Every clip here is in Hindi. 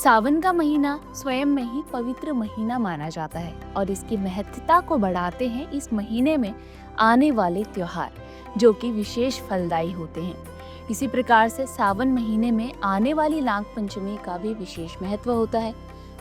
सावन का महीना स्वयं में ही पवित्र महीना माना जाता है और इसकी महत्ता को बढ़ाते हैं इस महीने में आने वाले त्योहार, जो कि विशेष फलदायी होते हैं। इसी प्रकार से सावन महीने में आने वाली नाग पंचमी का भी विशेष महत्व होता है,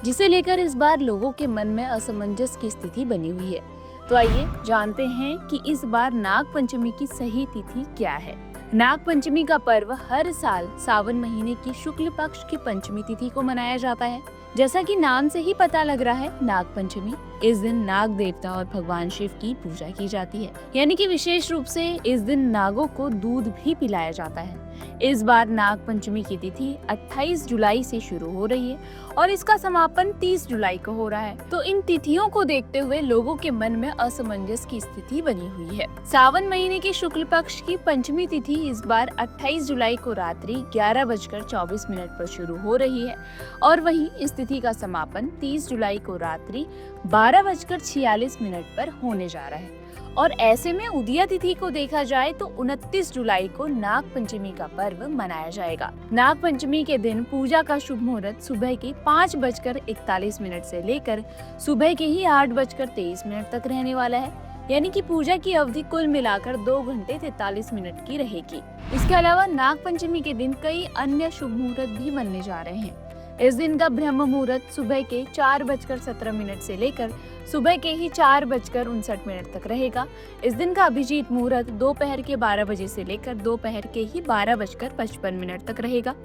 जिसे लेकर इस बार लोगों के मन में असमंजस की स्थिति बनी हुई है। तो आइए जानते हैं कि इस बार नाग पंचमी की सही तिथि क्या है। नाग पंचमी का पर्व हर साल सावन महीने की शुक्ल पक्ष की पंचमी तिथि को मनाया जाता है। जैसा कि नाम से ही पता लग रहा है, नाग पंचमी इस दिन नाग देवता और भगवान शिव की पूजा की जाती है, यानी कि विशेष रूप से इस दिन नागों को दूध भी पिलाया जाता है। इस बार नाग पंचमी की तिथि 28 जुलाई से शुरू हो रही है और इसका समापन 30 जुलाई को हो रहा है। तो इन तिथियों को देखते हुए लोगों के मन में असमंजस की स्थिति बनी हुई है। सावन महीने की शुक्ल पक्ष की पंचमी तिथि इस बार 28 जुलाई को रात्रि 11:24 पर शुरू हो रही है और वहीं इस तिथि का समापन 30 जुलाई को रात्रि 12:46 पर होने जा रहा है। और ऐसे में उदया तिथि को देखा जाए तो 29 जुलाई को नाग पंचमी का पर्व मनाया जाएगा। नाग पंचमी के दिन पूजा का शुभ मुहूर्त सुबह के 5:41 से लेकर सुबह के ही 8:23 तक रहने वाला है, यानी कि पूजा की अवधि कुल मिलाकर 2 घंटे 43 मिनट की रहेगी। इसके अलावा नाग पंचमी के दिन कई अन्य शुभ मुहूर्त भी बनने जा रहे हैं। इस दिन का ब्रह्म मुहूर्त सुबह के 4:17 से लेकर सुबह के ही 4:59 तक रहेगा। इस दिन का अभिजीत मुहूर्त दोपहर के 12 बजे से लेकर दोपहर के ही 12:55 तक रहेगा।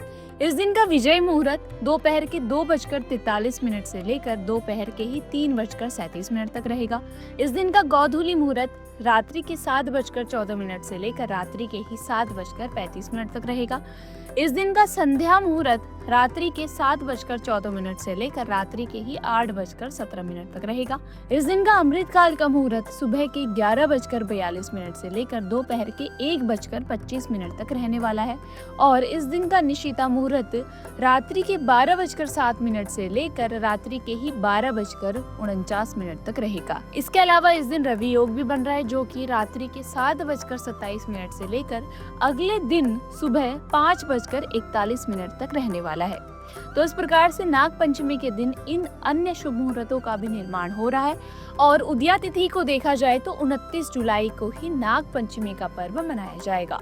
इस दिन का विजय मुहूर्त दोपहर के 2:43 से लेकर दोपहर के ही 3:37 तक रहेगा। इस दिन का गोधूली मुहूर्त रात्रि के 7:14 से लेकर रात्रि के ही 7:35 तक रहेगा। इस दिन का संध्या मुहूर्त रात्रि के 7:14 से लेकर रात्रि के ही 8:17 तक रहेगा। इस दिन का अमृतकाल का मुहूर्त सुबह के 11:42 से लेकर दोपहर के 1:25 तक रहने वाला है और इस दिन का निशीता मुहूर्त रात्रि के 12:07 से लेकर रात्रि के ही 12:49 तक रहेगा। इसके अलावा इस दिन रवि योग भी बन रहा है, जो कि रात्रि के 7:27 से लेकर अगले दिन सुबह 5:41 तक रहने वाला है। तो इस प्रकार से नाग पंचमी के दिन इन अन्य शुभ मुहूर्तों का भी निर्माण हो रहा है और उदया तिथि को देखा जाए तो 29 जुलाई को ही नाग पंचमी का पर्व मनाया जाएगा।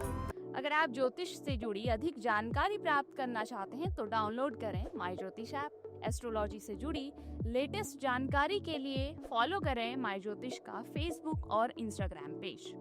अगर आप ज्योतिष से जुड़ी अधिक जानकारी प्राप्त करना चाहते हैं तो डाउनलोड करें माई ज्योतिष ऐप। एस्ट्रोलॉजी से जुड़ी लेटेस्ट जानकारी के लिए फॉलो करें माई ज्योतिष का फेसबुक और इंस्टाग्राम पेज।